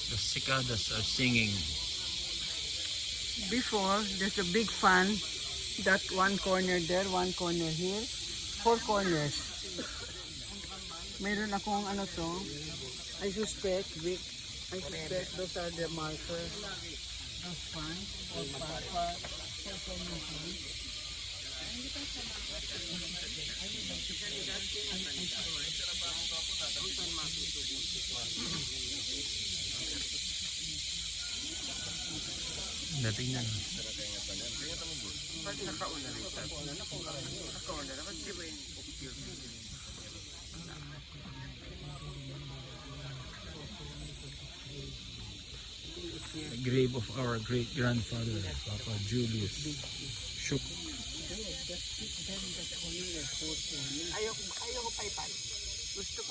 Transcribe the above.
The cicadas are singing. Before, there's a big fan. That one corner there, one corner here. 4 corners. Mayroon akong ano to. I suspect those are the markers. That's fine. Dating na. The grave of our great grandfather, Papa Julius Shook. Ayoko pa ipan. Gusto ko